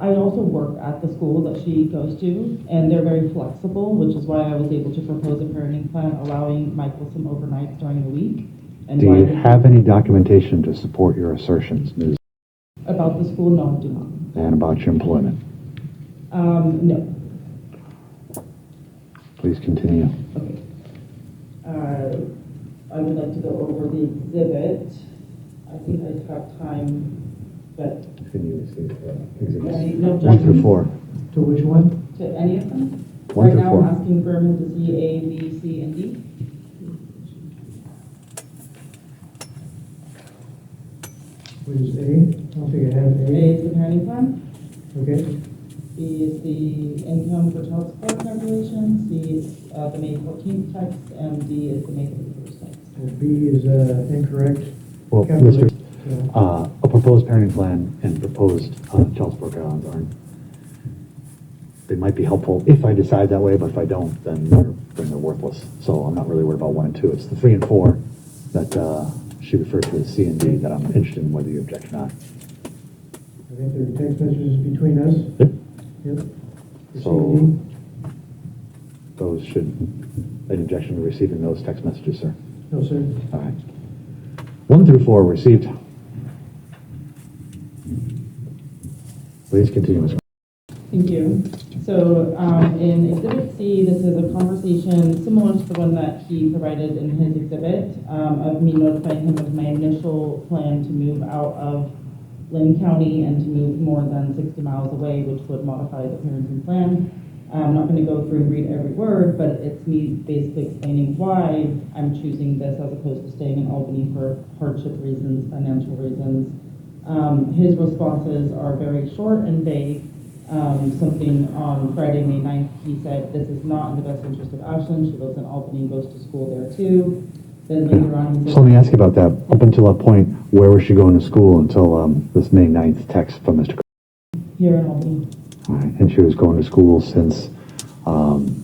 I also work at the school that she goes to, and they're very flexible, which is why I was able to propose a parenting plan allowing Michael some overnights during the week. And do you have any documentation to support your assertions, Ms.? About the school? No, I do not. And about your employment? No. Please continue. Okay. I would like to go over the exhibit. I think I have time, but Can you see exhibits? No 1 through 4. To which one? To any of them? 1 Right through now 4. I'm asking Berman to see A, B, C, and D. Which is A? I don't think I have A A. is the parenting plan. Okay. B is the income for child support calculation. C is the May 14th text, and D is the May 31st text. Well, B is incorrect. Well, Calculate- Mr. A proposed parenting plan and proposed child support guidelines aren't. They might be helpful if I decide that way, but if I don't, then they're worthless. So I'm not really worried about 1 and 2. It's the 3 and 4 that she referred to as C and D that I'm interested in whether you object or not. I think there are text messages between us. Yep. Yep. For So- C&D. Those should, any objection to receiving those text messages, sir? No, sir. All right. 1 through 4 received. Please continue, Ms. Thank you. So in Exhibit C, this is a conversation similar to the one that he provided in his exhibit of me notifying him of my initial plan to move out of Lynn County and to move more than 60 miles away, which would modify the parenting plan. I'm not going to go through and read every word, but it's me basically explaining why I'm choosing this as opposed to staying in Albany for hardship reasons, financial reasons. His responses are very short and vague. Something on Friday, May 9th, he said, this is not in the best interest of Ashlyn. She lives in Albany and goes to school there too. Then later on, he said, So let me ask you about that. Up until that point, where was she going to school until this May 9th text from Mr. here in Albany. All right. And she was going to school since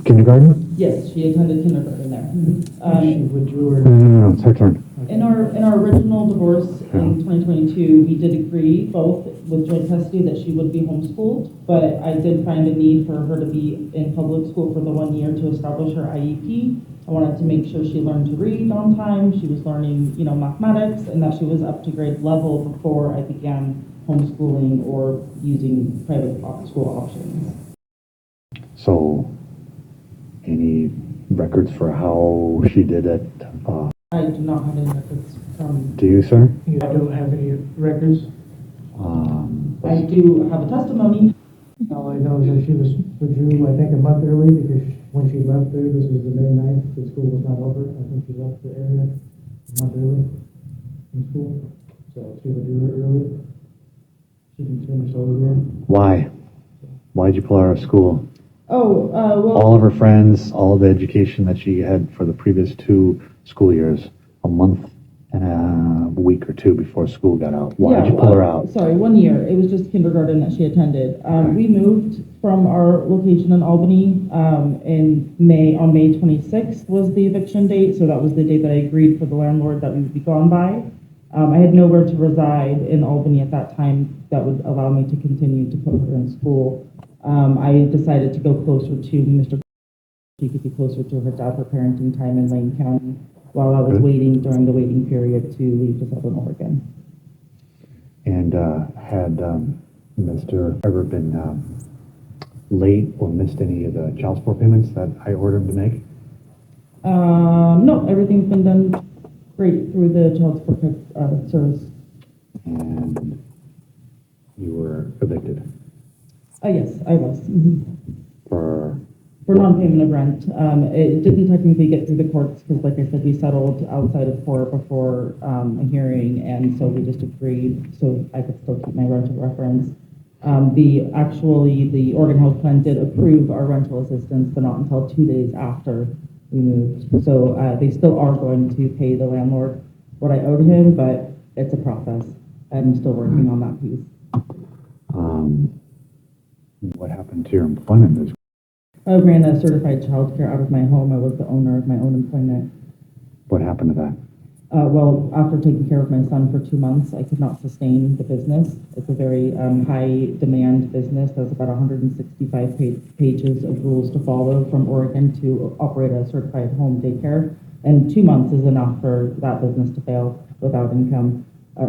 kindergarten? Yes, she attended kindergarten there. She withdrew her. No, it's her turn. In our original divorce in 2022, we did agree both with joint custody that she would be homeschooled, but I did find a need for her to be in public school for the 1 year to establish her IEP. I wanted to make sure she learned to read on time, she was learning, mathematics, and that she was up to grade level before I began homeschooling or using private school options. So, any records for how she did it? I do not have any records from. Do you, sir? You don't have any records? I do have a testimony. All I know is that she was withdrew, I think, a month early because when she left there, this was the May 9th, the school was not over. I think she left the area a month early from school. So she withdrew early. She didn't finish all year. Why? Why did you pull her out of school? Oh, well. All of her friends, all of the education that she had for the previous 2 school years, a month and a week or 2 before school got out. Why did you pull her out? Sorry, 1 year. It was just kindergarten that she attended. We moved from our location in Albany in May. On May 26th was the eviction date, so that was the date that I agreed for the landlord that we would be gone by. I had nowhere to reside in Albany at that time that would allow me to continue to put her in school. I decided to go closer to Mr. She could be closer to her dad for parenting time in Lane County while I was waiting during the waiting period to leave to Southern Oregon. And had Mr. ever been late or missed any of the child support payments that I ordered him to make? No, everything's been done great through the child support service. And you were evicted Yes, I was. for non-payment of rent. It didn't technically get through the courts because, like I said, we settled outside of court before a hearing, and so we just agreed so I could still keep my rental reference. The Oregon Health Plan did approve our rental assistance, but not until 2 days after we moved. So they still are going to pay the landlord what I owed him, but it's a process. I'm still working on that piece. What happened to your employment? I ran a certified childcare out of my home. I was the owner of my own employment. What happened to that? Well, after taking care of my son for 2 months, I could not sustain the business. It's a very high demand business. There's about 165 pages of rules to follow from Oregon to operate a certified home daycare. And 2 months is enough for that business to fail without income.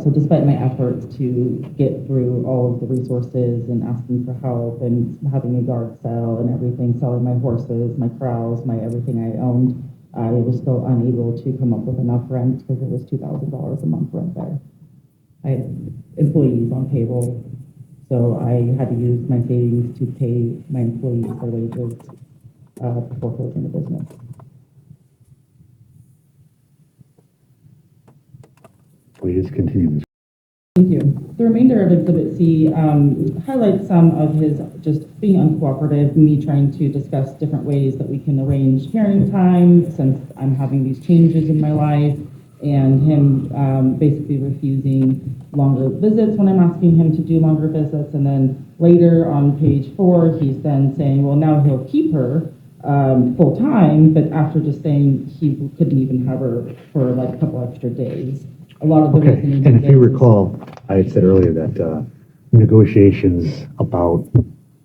So despite my efforts to get through all of the resources and asking for help and having a yard sale and everything, selling my horses, my cows, my everything I owned, I was still unable to come up with enough rent because it was $2,000 a month rent there. I had employees on payroll, so I had to use my savings to pay my employees their wages before closing the business. Please continue, Ms. Thank you. The remainder of Exhibit C highlights some of his just being uncooperative, me trying to discuss different ways that we can arrange parenting time since I'm having these changes in my life, and him basically refusing longer visits when I'm asking him to do longer visits. And then later on page 4, he's then saying, well, now he'll keep her full time, but after just saying he couldn't even have her for like a couple extra days. A lot of the Okay, reasoning and if you recall, I had said earlier that negotiations about,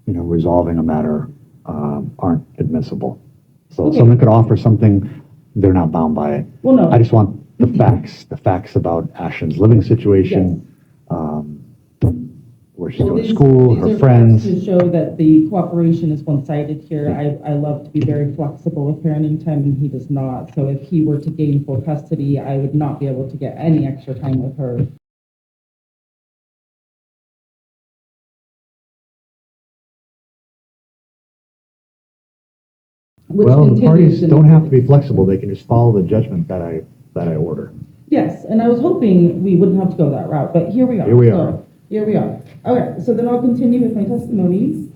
resolving a matter aren't admissible. So Okay. someone could offer something, they're not bound by it. Well, no. I just want the facts about Ashton's living situation, where she's going to school, These her are friends. To show that the cooperation is one-sided here. I love to be very flexible with parenting time, and he does not. So if he were to gain full custody, I would not be able to get any extra time with her. Which Well, the continues parties in don't have to be flexible, they can just follow the judgment that I order. Yes, and I was hoping we wouldn't have to go that route, but here we are. Here we are. Here we are. Okay, so then I'll continue with my testimony.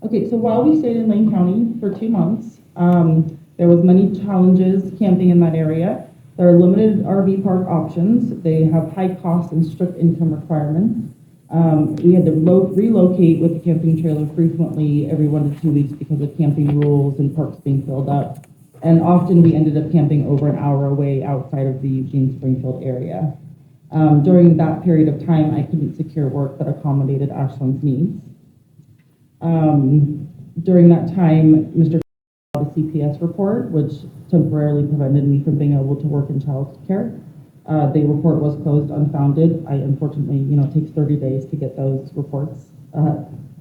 Okay, so while we stayed in Lane County for 2 months, there was many challenges camping in that area. There are limited RV park options. They have high costs and strict income requirements. We had to relocate with the camping trailer frequently every 1 to 2 weeks because of camping rules and parks being filled up. And often we ended up camping over an hour away outside of the Eugene-Springfield area. During that period of time, I couldn't secure work that accommodated Ashlyn's needs. During that time, Mr. got a CPS report, which temporarily prevented me from being able to work in childcare. The report was closed unfounded. Unfortunately, it takes 30 days to get those reports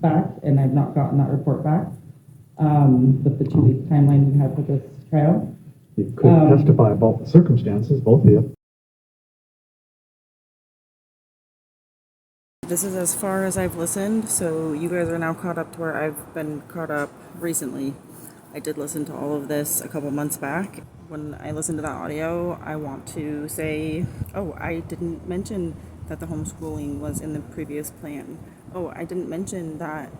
back, and I've not gotten that report back with the 2-week timeline we had for this trial. You could testify about the circumstances, both of you. This is as far as I've listened, so you guys are now caught up to where I've been caught up recently. I did listen to all of this a couple months back. When I listened to that audio, I want to say, oh, I didn't mention that the homeschooling was in the previous plan. Oh, I didn't mention that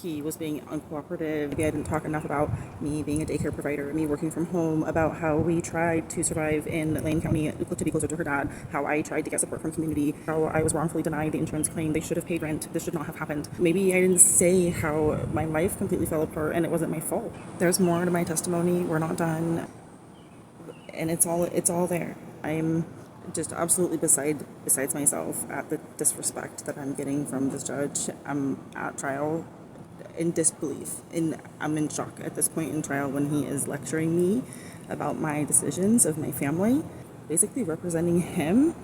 he was being uncooperative. Maybe I didn't talk enough about me being a daycare provider, me working from home, about how we tried to survive in Lane County to be closer to her dad, how I tried to get support from community, how I was wrongfully denied the insurance claim. They should have paid rent. This should not have happened. Maybe I didn't say how my life completely fell apart and it wasn't my fault. There's more to my testimony. We're not done. And it's all there. I'm just absolutely besides myself at the disrespect that I'm getting from this judge. I'm at trial in disbelief, and I'm in shock at this point in trial when he is lecturing me about my decisions of my family, basically representing him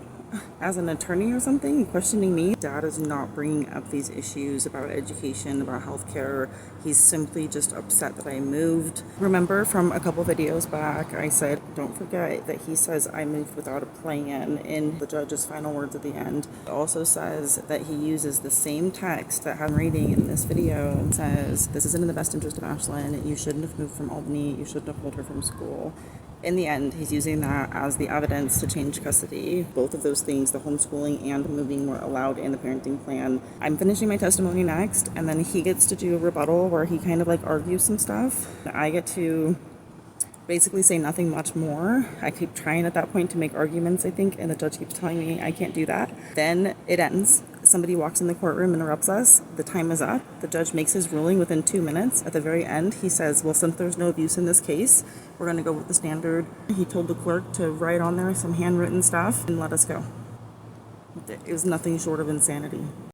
as an attorney or something, questioning me. Dad is not bringing up these issues about education, about healthcare. He's simply just upset that I moved. Remember from a couple videos back, I said, don't forget that he says I moved without a plan in the judge's final words at the end. It also says that he uses the same text that I'm reading in this video. It says, this isn't in the best interest of Ashlyn. You shouldn't have moved from Albany. You shouldn't have pulled her from school. In the end, he's using that as the evidence to change custody. Both of those things, the homeschooling and the moving, were allowed in the parenting plan. I'm finishing my testimony next, and then he gets to do a rebuttal where he kind of argues some stuff. I get to basically say nothing much more. I keep trying at that point to make arguments, I think, and the judge keeps telling me I can't do that. Then it ends. somebody walks in the courtroom, interrupts us, the time is up, the judge makes his ruling within 2 minutes. At the very end, he says, well, since there's no abuse in this case, we're going to go with the standard. He told the clerk to write on there some handwritten stuff and let us go. It was nothing short of insanity.